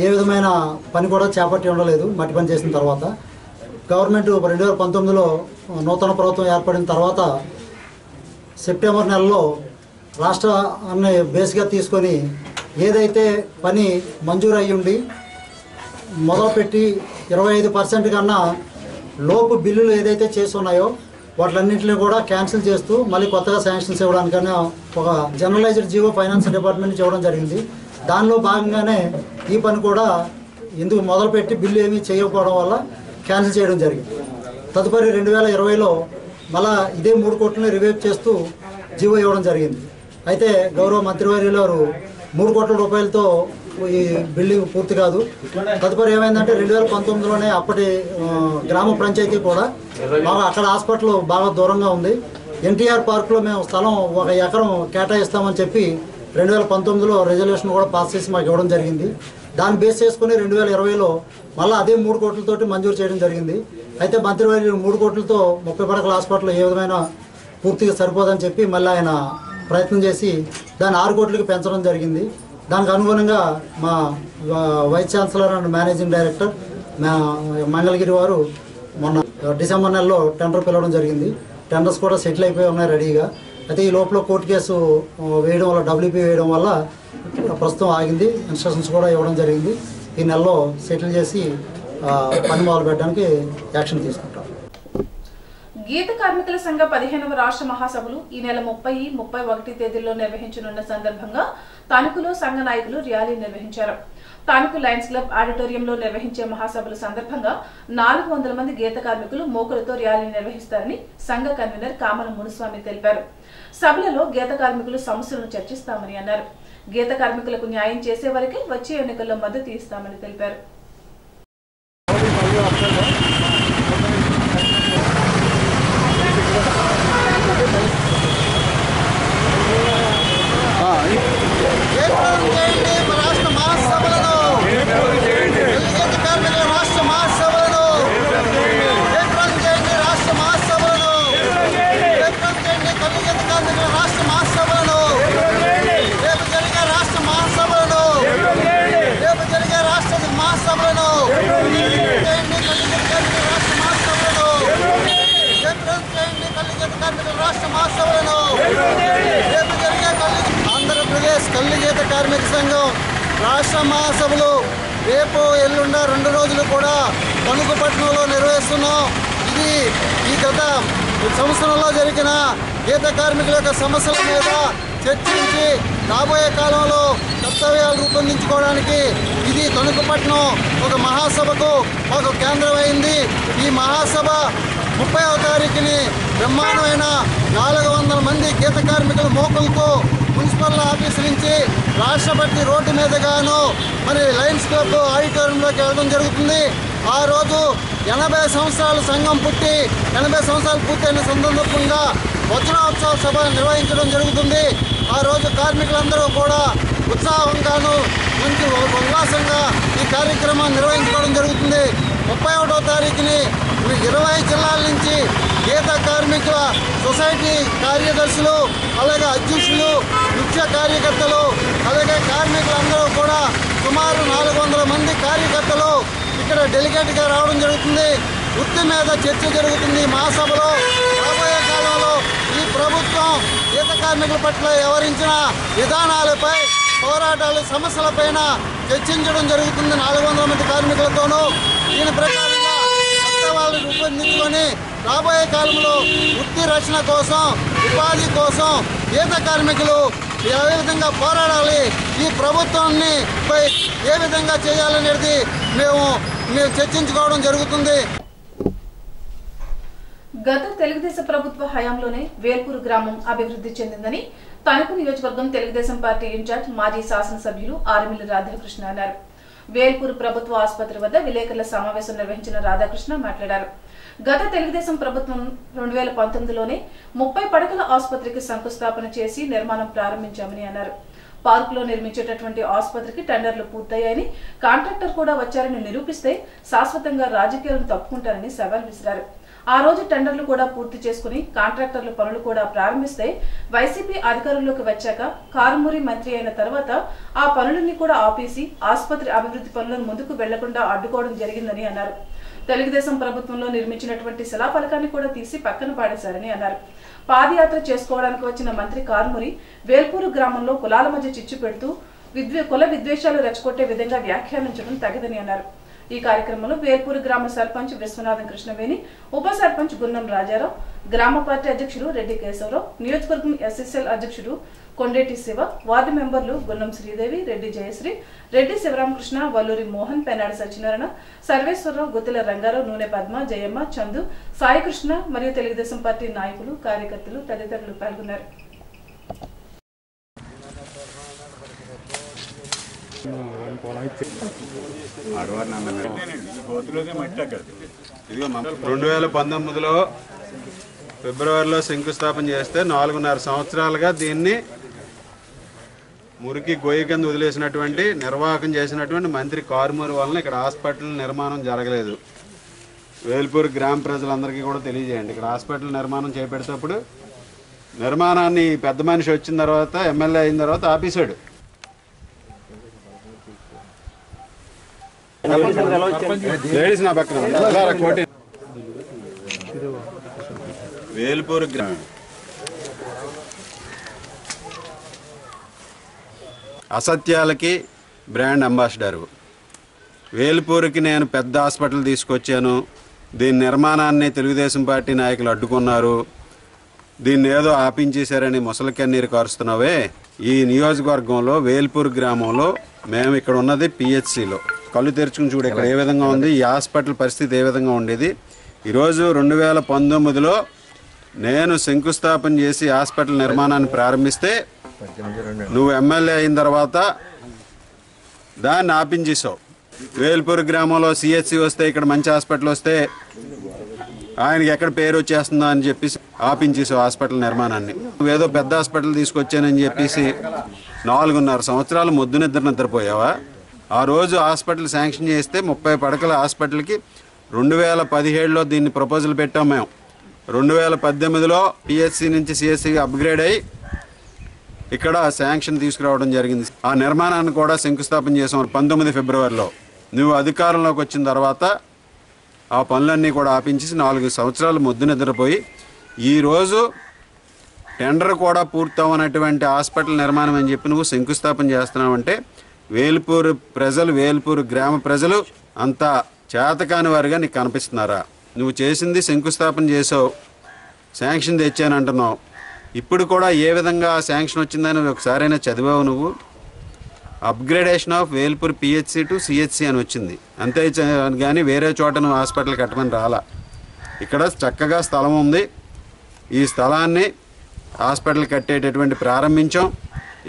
[SPEAKER 9] ఏ విధమైన పని కూడా చేపట్టి ఉండలేదు. మట్టి పని చేసిన తర్వాత గవర్నమెంట్ 2019లో నూతన ప్రభుత్వం ఏర్పడిన తర్వాత సెప్టెంబర్ నెలలో రాష్ట్రాన్ని బేస్గా తీసుకొని ఏదైతే పని మంజూరు అయ్యుండి మొదలుపెట్టి 25% కన్నా లోపు బిల్లులు ఏదైతే చేస్తున్నాయో వాటిలన్నింటినీ కూడా క్యాన్సిల్ చేస్తూ మళ్ళీ కొత్తగా శాంక్షన్స్ ఇవ్వడానికైనా ఒక జనరలైజ్డ్ జీవో ఫైనాన్స్ డిపార్ట్మెంట్ నుంచి ఇవ్వడం జరిగింది. దానిలో భాగంగానే ఈ పని కూడా ఎందుకు మొదలుపెట్టి బిల్లు ఏమీ చేయకపోవడం వల్ల క్యాన్సిల్ చేయడం జరిగింది. తదుపరి 2020లో మళ్ళా ఇదే 3 కోట్లని రివైవ్ చేస్తూ జీవో ఇవ్వడం జరిగింది. అయితే గౌరవ మంత్రివర్యులు గారు 3 కోట్ల రూపాయలతో ఈ బిల్డింగ్ పూర్తి కాదు. తదుపరి ఏమైందంటే 2019లోనే అప్పటి గ్రామ పంచాయతీ కూడా బాగా అక్కడ హాస్పిటల్ బాగా దూరంగా ఉంది. ఎన్టీఆర్ పార్క్లో మేము స్థలం 1 ఎకరం కేటాయిస్తామని చెప్పి 2019లో రెజల్యూషన్ కూడా పాస్ చేసి మాకు ఇవ్వడం జరిగింది. దాన్ని బేస్ చేసుకుని 2020లో మళ్ళీ అదే 3 కోట్లతోటి మంజూరు చేయడం జరిగింది. అయితే మంత్రివర్యులు 3 కోట్లతో 30 పడకల హాస్పిటల్ ఏ విధమైన పూర్తిగా సరిపోదని చెప్పి మళ్ళీ ఆయన ప్రయత్నం చేసి దాన్ని 6 కోట్లకి పెంచడం జరిగింది. దానికి అనుగుణంగా మా vice chancellor and managing director Mangalagiri వారు మొన్న డిసెంబర్ నెలలో టెండర్ పిలవడం జరిగింది. టెండర్స్ కూడా సెటిల్ అయిపోయి ఉన్నాయి రెడీగా. అయితే ఈ లోపల కోర్టు కేసు వేయడం వల్ల WP వేయడం వల్ల ప్రస్తుతం ఆగింది. ఇన్స్ట్రక్షన్స్ కూడా ఇవ్వడం జరిగింది. ఈ నెలలో సెటిల్ చేసి పని మొదలు పెట్టడానికి యాక్షన్ తీసుకుంటాం.
[SPEAKER 1] గీత కార్మికుల సంఘ 15వ రాష్ట్ర మహాసభలు ఈ నెల 30, 31 తేదీల్లో నిర్వహించనున్న సందర్భంగా తణుకులో సంఘ నాయకులు ర్యాలీ నిర్వహించారు. తణుకు లయన్స్ క్లబ్ ఆడిటోరియంలో నిర్వహించే మహాసభల సందర్భంగా 400 మంది గీత కార్మికులు మోకులతో ర్యాలీ నిర్వహిస్తారని సంఘ కన్వీనర్ కామన మునుస్వామి తెలిపారు. సభలలో గీత కార్మికులు సమస్యలను చర్చిస్తామని అన్నారు. గీత కార్మికులకు న్యాయం చేసే వరకే వచ్చే ఎన్నికల్లో మద్దతు ఇస్తామని తెలిపారు.
[SPEAKER 10] రాష్ట్ర మహాసభలను
[SPEAKER 9] రాష్ట్ర మహాసభలు రేపు ఎల్లుండ 2 రోజులు కూడా తణుకుపట్నంలో నిర్వహిస్తున్నాం. ఇది ఈ గత సంవత్సరంలో జరిగిన గీత కార్మికుల యొక్క సమస్యల మీద చర్చించి రాబోయే కాలంలో కర్తవ్యాలు రూపొందించుకోవడానికి ఇది తణుకుపట్నం ఒక మహాసభకు ఒక కేంద్రమైంది. ఈ మహాసభ 30వ తారీఖుని బ్రహ్మాండమైన 400 మంది గీత కార్మికుల మోకులతో మున్సిపల్ ఆఫీస్ నుంచి రాష్ట్రపతి రోడ్డు మీదుగాను మరి లయన్స్ క్లబ్ ఆడిటోరియంలోకి వెళ్ళడం జరుగుతుంది. ఆ రోజు 80 సంవత్సరాల సంఘం పుట్టి 80 సంవత్సరాలు పూర్తయిన సందర్భంగా వజ్రోత్సవ సభ నిర్వహించడం జరుగుతుంది. ఆ రోజు కార్మికులందరూ కూడా ఉత్సాహంగాను మంచి ఉల్లాసంగా ఈ కార్యక్రమాన్ని నిర్వహించుకోవడం జరుగుతుంది. 31వ తారీఖుని 20 జిల్లాల నుంచి గీత కార్మికుల సొసైటీ కార్యదర్శులు, అలాగే అధ్యక్షులు, ముఖ్య కార్యకర్తలు, అలాగే కార్మికులందరూ కూడా సుమారు 400 మంది కార్యకర్తలు ఇక్కడ డెలిగేట్గా రావడం జరుగుతుంది. వృత్తి మీద చర్చ జరుగుతుంది. మహాసభలో రాబోయే కాలంలో ఈ ప్రభుత్వం గీత కార్మికుల పట్ల వ్యవహరించిన విధానాలపై, పోరాటాలు, సమస్యలపైన చర్చించడం జరుగుతుంది 400 మంది కార్మికులతోనూ. దీని ప్రకారంగా వాళ్ళు రూపొందించుకొని రాబోయే కాలంలో వృత్తి రక్షణ కోసం, ఉపాధి కోసం గీత కార్మికులు ఏ విధంగా పోరాడాలి, ఈ ప్రభుత్వాన్ని ఏ విధంగా చేయాలనేది మేము చర్చించుకోవడం జరుగుతుంది.
[SPEAKER 1] గత తెలుగుదేశం ప్రభుత్వ హయాంలోనే వేల్పూరు గ్రామం అభివృద్ధి చెందిందని తణుకు నియోజకవర్గం తెలుగుదేశం పార్టీ ఇన్ఛార్జ్ మాజీ శాసనసభ్యులు ఆర్మిల్లి రాధాకృష్ణ అన్నారు. వేల్పూరు ప్రభుత్వ ఆసుపత్రి వద్ద విలేకరుల సమావేశం నిర్వహించిన రాధాకృష్ణ మాట్లాడారు. గత తెలుగుదేశం ప్రభుత్వం 2019లోనే 30 పడకల ఆసుపత్రికి శంకుస్థాపన చేసి నిర్మాణం ప్రారంభించామని అన్నారు. పార్కులో నిర్మించేటటువంటి ఆసుపత్రికి టెండర్లు పూర్తయ్యాయని, కాంట్రాక్టర్ కూడా వచ్చారని నిరూపిస్తే శాశ్వతంగా రాజకీయాలను తప్పుకుంటారని సవాల్ విసిరారు. ఆ రోజు టెండర్లు కూడా పూర్తి చేసుకుని కాంట్రాక్టర్ల పనులు కూడా ప్రారంభిస్తే వైసీపీ అధికారంలోకి వచ్చాక కారుమూరి మంత్రి అయిన తర్వాత ఆ పనులన్నీ కూడా ఆపేసి ఆసుపత్రి అభివృద్ధి పనులను ముందుకు వెళ్లకుండా అడ్డుకోవడం జరిగిందని అన్నారు. తెలుగుదేశం ప్రభుత్వంలో నిర్మించినటువంటి శిలాఫలకాన్ని కూడా తీసి పక్కన పాడేశారని అన్నారు. పాదయాత్ర చేసుకోవడానికి వచ్చిన మంత్రి కారుమూరి వేల్పూరు గ్రామంలో కులాల మధ్య చిచ్చు పెడుతూ కుల విద్వేషాలు రెచ్చగొట్టే విధంగా వ్యాఖ్యానించడం తగదని అన్నారు. ఈ కార్యక్రమంలో వేల్పూరు గ్రామ సర్పంచ్ విశ్వనాథం కృష్ణవేణి, ఉప సర్పంచ్ గున్నం రాజారావు, గ్రామ పార్టీ అధ్యక్షుడు రెడ్డి కేశవరావు, నియోజకవర్గం ఎస్ఎస్ఎల్ అధ్యక్షుడు కొండేటి శివ, వార్డు మెంబర్లు గున్నం శ్రీదేవి, రెడ్డి జయశ్రీ, రెడ్డి శివరామకృష్ణ, వల్లూరి మోహన్, పెనాడు సత్యనారాయణ, సర్వేశ్వరరావు, గుత్తుల రంగారావు, నూనె పద్మ, జయమ్మ, చందు, సాయికృష్ణ మరియు తెలుగుదేశం పార్టీ నాయకులు, కార్యకర్తలు తదితరులు పాల్గొన్నారు.
[SPEAKER 10] ఇదిగో 2019లో ఫిబ్రవరిలో శంకుస్థాపన చేస్తే 4.5 సంవత్సరాలుగా దీన్ని మురికి గొయ్యి కింద వదిలేసినటువంటి నిర్వాహకం చేసినటువంటి మంత్రి కారుమూరి వలన ఇక్కడ హాస్పిటల్ నిర్మాణం జరగలేదు. వేల్పూర్ గ్రామ ప్రజలందరికీ కూడా తెలియజేయండి. ఇక్కడ హాస్పిటల్ నిర్మాణం చేపట్టేటప్పుడు నిర్మాణాన్ని పెద్ద మనిషి వచ్చిన తర్వాత, ఎమ్మెల్యే అయిన తర్వాత ఆపేశాడు. నా పక్కన వేల్పూర్ గ్రామం అసత్యాలకి బ్రాండ్ అంబాసిడర్. వేల్పూర్కి నేను పెద్ద హాస్పిటల్ తీసుకొచ్చాను, దీని నిర్మాణాన్ని తెలుగుదేశం పార్టీ నాయకులు అడ్డుకున్నారు, దీన్ని ఏదో ఆపించేశారని ముసలి కన్నీరు కారుస్తున్నావే. ఈ నియోజకవర్గంలో వేల్పూర్ గ్రామంలో మేము ఇక్కడ ఉన్నది పిహెచ్సిలో. కళ్ళు తెరుచుకుని చూడు ఇక్కడ ఏ విధంగా ఉంది, ఈ హాస్పిటల్ పరిస్థితి ఏ విధంగా ఉండేది. ఈరోజు 2019లో నేను శంకుస్థాపన చేసి హాస్పిటల్ నిర్మాణాన్ని ప్రారంభిస్తే నువ్వు ఎమ్మెల్యే అయిన తర్వాత దాన్ని ఆపించేసావు. వేల్పూర్ గ్రామంలో సిహెచ్సి వస్తే, ఇక్కడ మంచి హాస్పిటల్ వస్తే ఆయనకి ఎక్కడ పేరు వచ్చేస్తుందా అని చెప్పేసి ఆపించేసావు హాస్పిటల్ నిర్మాణాన్ని. నువ్వేదో పెద్ద హాస్పిటల్ తీసుకొచ్చానని చెప్పేసి 4.5 సంవత్సరాలు మొద్దు నిద్రపోయావా? ఆ రోజు హాస్పిటల్ శాంక్షన్ చేస్తే 30 పడకల హాస్పిటల్కి 2017లో దీన్ని ప్రపోజల్ పెట్టాం మేము. 2018లో పిహెచ్సి నుంచి సిహెచ్సికి అప్గ్రేడ్ అయ్యి ఇక్కడ శాంక్షన్ తీసుకురావడం జరిగింది. ఆ నిర్మాణాన్ని కూడా శంకుస్థాపన చేసాం 19 ఫిబ్రవరిలో. నువ్వు అధికారంలోకి వచ్చిన తర్వాత ఆ పనులన్నీ కూడా ఆపించేసి 4 సంవత్సరాలు మొద్దు నిద్రపోయి ఈరోజు టెండర్ కూడా పూర్తవనటువంటి హాస్పిటల్ నిర్మాణం అని చెప్పి నువ్వు శంకుస్థాపన చేస్తున్నావంటే వేల్పూరు ప్రజలు, వేల్పూరు గ్రామ ప్రజలు అంతా చేతకాని వారిగా నీకు కనిపిస్తున్నారా? నువ్వు చేసింది శంకుస్థాపన చేసావు, శాంక్షన్ తెచ్చానంటున్నావు. ఇప్పుడు కూడా ఏ విధంగా శాంక్షన్ వచ్చిందని ఒకసారైనా చదివావు నువ్వు? Upgradation of Velpur PHC to CHC అని వచ్చింది అంతే, కానీ వేరే చోట నువ్వు హాస్పిటల్ కట్టమని రాలా. ఇక్కడ చక్కగా స్థలం ఉంది, ఈ స్థలాన్ని హాస్పిటల్ కట్టేటటువంటి ప్రారంభించాం.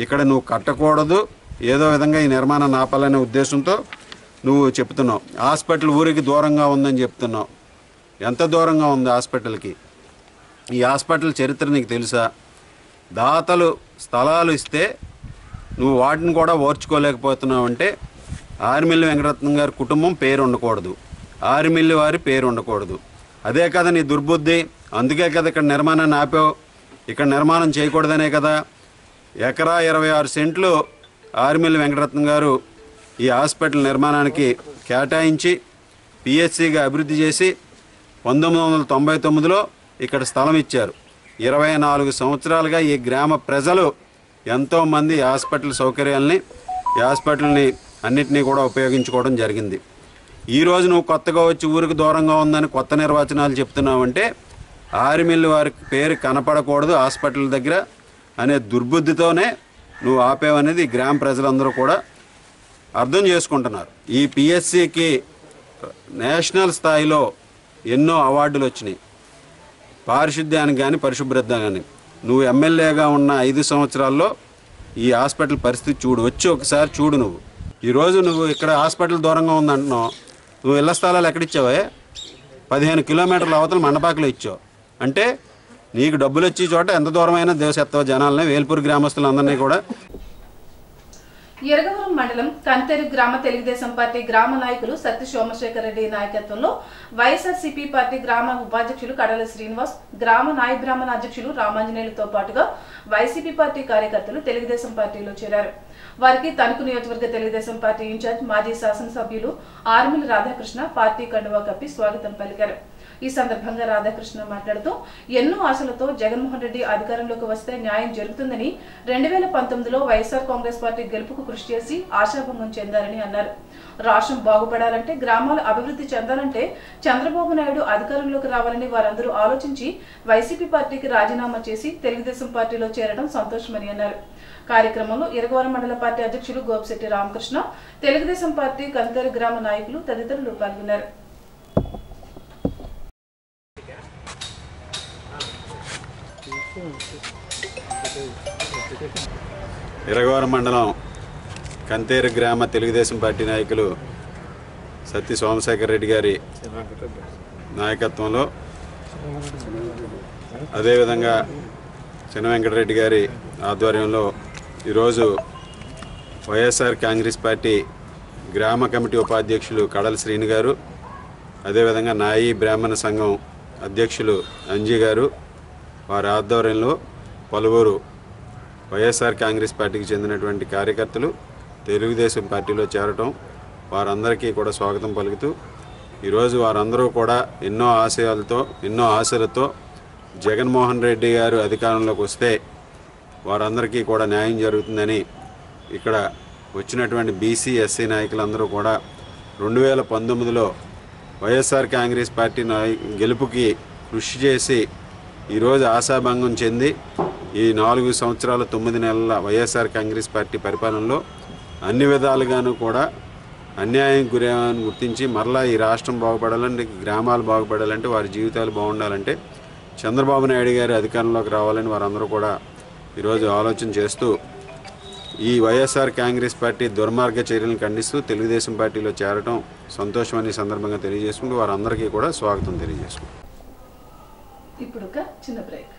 [SPEAKER 10] ఇక్కడ నువ్వు కట్టకూడదు, ఏదో విధంగా ఈ నిర్మాణాన్ని ఆపాలనే ఉద్దేశంతో నువ్వు చెప్తున్నావు. హాస్పిటల్ ఊరికి దూరంగా ఉందని చెప్తున్నావు. ఎంత దూరంగా ఉంది హాస్పిటల్కి? ఈ హాస్పిటల్ చరిత్ర నీకు తెలుసా? దాతలు స్థలాలు ఇస్తే నువ్వు వాటిని కూడా ఓర్చుకోలేకపోతున్నావు అంటే ఆర్మిల్లి వెంకటరత్నం గారి కుటుంబం పేరు ఉండకూడదు, ఆర్మిల్లి వారి పేరు ఉండకూడదు. అదే కదా నీ దుర్బుద్ధి. అందుకే కదా ఇక్కడ నిర్మాణాన్ని ఆపావు. ఇక్కడ నిర్మాణం చేయకూడదనే కదా ఎకరా 26 సెంట్లు ఆర్మిల్లి వెంకటరత్నం గారు ఈ హాస్పిటల్ నిర్మాణానికి కేటాయించి పిహెచ్సిగా అభివృద్ధి చేసి 1999లో ఇక్కడ స్థలం ఇచ్చారు. 24 సంవత్సరాలుగా ఈ గ్రామ ప్రజలు ఎంతోమంది హాస్పిటల్ సౌకర్యాలని, ఈ హాస్పిటల్ని అన్నిటినీ కూడా ఉపయోగించుకోవడం జరిగింది. ఈరోజు నువ్వు కొత్తగా వచ్చి ఊరికి దూరంగా ఉందని కొత్త నిర్వచనాలు చెప్తున్నావంటే ఆర్మిల్లి వారికి పేరు కనపడకూడదు హాస్పిటల్ దగ్గర అనే దుర్బుద్ధితోనే నువ్వు ఆపేవనేది గ్రామ ప్రజలందరూ కూడా అర్థం చేసుకుంటున్నారు. ఈ పిహెచ్సికి నేషనల్ స్థాయిలో ఎన్నో అవార్డులు వచ్చినాయి, పారిశుద్ధ్యానికి కానీ పరిశుభ్రత కానీ. నువ్వు ఎమ్మెల్యేగా ఉన్న 5 సంవత్సరాల్లో ఈ హాస్పిటల్ పరిస్థితి చూడు, వచ్చి ఒకసారి చూడు. నువ్వు ఈరోజు నువ్వు ఇక్కడ హాస్పిటల్ దూరంగా ఉందంటున్నావు, నువ్వు ఇళ్ల స్థలాలు ఎక్కడిచ్చావే? 15 కిలోమీటర్ల అవతల మండపాకలో ఇచ్చావు. అంటే నీకు డబ్బులు వచ్చే చోట ఎంత దూరమైనా దేవసత్వ జనాలని, వేల్పూర్ గ్రామస్తులందరినీ కూడా.
[SPEAKER 1] ఎరగవరం మండలం కంతేరు గ్రామ తెలుగుదేశం పార్టీ గ్రామ నాయకులు సత్య సోమశేఖర్ రెడ్డి నాయకత్వంలో వైఎస్ఆర్సీపీ పార్టీ గ్రామ ఉపాధ్యక్షులు కడల శ్రీనివాస్, గ్రామ నాయ బ్రాహ్మణ అధ్యక్షులు రామాంజనేయులతో పాటుగా వైసీపీ పార్టీ కార్యకర్తలు తెలుగుదేశం పార్టీలో చేరారు. వారికి తణుకు నియోజకవర్గ తెలుగుదేశం పార్టీ ఇన్ఛార్జ్ మాజీ శాసనసభ్యులు ఆర్మిల్ రాధాకృష్ణ పార్టీ కండువా కప్పి స్వాగతం పలికారు. ఈ సందర్భంగా రాధాకృష్ణ మాట్లాడుతూ ఎన్నో ఆశలతో జగన్మోహన్ రెడ్డి అధికారంలోకి వస్తే న్యాయం జరుగుతుందని 2019లో వైఎస్ఆర్ కాంగ్రెస్ పార్టీ గెలుపుకు కృషి చేసి ఆశాభంగం చెందారని అన్నారు. రాష్ట్రం బాగుపడాలంటే, గ్రామాలు అభివృద్ధి చెందాలంటే చంద్రబాబు నాయుడు అధికారంలోకి రావాలని వారందరూ ఆలోచించి వైసీపీ పార్టీకి రాజీనామా చేసి తెలుగుదేశం పార్టీలో చేరడం సంతోషమని అన్నారు. కార్యక్రమంలో ఇరగవరం మండల పార్టీ అధ్యక్షులు గోపిశెట్టి రామకృష్ణ, తెలుగుదేశం పార్టీ కంతేరు గ్రామ నాయకులు తదితరులు పాల్గొన్నారు.
[SPEAKER 10] ఇరగవరం మండలం కంతేరు గ్రామ తెలుగుదేశం పార్టీ నాయకులు సత్య సోమశేఖర్ రెడ్డి గారి నాయకత్వంలో, అదేవిధంగా చిన్న వెంకటరెడ్డి గారి ఆధ్వర్యంలో ఈరోజు వైఎస్ఆర్ కాంగ్రెస్ పార్టీ గ్రామ కమిటీ ఉపాధ్యక్షులు కడల శ్రీని గారు, అదేవిధంగా నాయి బ్రాహ్మణ సంఘం అధ్యక్షులు అంజీ గారు, వారి ఆధ్వర్యంలో పలువురు వైఎస్ఆర్ కాంగ్రెస్ పార్టీకి చెందినటువంటి కార్యకర్తలు తెలుగుదేశం పార్టీలో చేరటం, వారందరికీ కూడా స్వాగతం పలుకుతూ ఈరోజు వారందరూ కూడా ఎన్నో ఆశయాలతో, ఎన్నో ఆశలతో జగన్మోహన్ రెడ్డి గారు అధికారంలోకి వస్తే వారందరికీ కూడా న్యాయం జరుగుతుందని ఇక్కడ వచ్చినటువంటి బీసీ ఎస్సీ నాయకులందరూ కూడా 2019లో వైఎస్ఆర్ కాంగ్రెస్ పార్టీ గెలుపుకి కృషి చేసి ఈరోజు ఆశాభంగం చెంది ఈ 4 సంవత్సరాల 9 నెలల వైఎస్ఆర్ కాంగ్రెస్ పార్టీ పరిపాలనలో అన్ని విధాలుగాను కూడా అన్యాయం గురని గుర్తించి మరలా ఈ రాష్ట్రం బాగుపడాలంటే, గ్రామాలు బాగుపడాలంటే, వారి జీవితాలు బాగుండాలంటే చంద్రబాబు నాయుడు గారి అధికారంలోకి రావాలని వారందరూ కూడా ఈరోజు ఆలోచన చేస్తూ ఈ వైఎస్ఆర్ కాంగ్రెస్ పార్టీ దుర్మార్గ చర్యలను ఖండిస్తూ తెలుగుదేశం పార్టీలో చేరడం సంతోషమని సందర్భంగా తెలియజేసుకుంటూ వారందరికీ కూడా స్వాగతం తెలియజేసుకుంటాం.
[SPEAKER 1] ఇప్పుడు ఒక చిన్న బ్రేక్.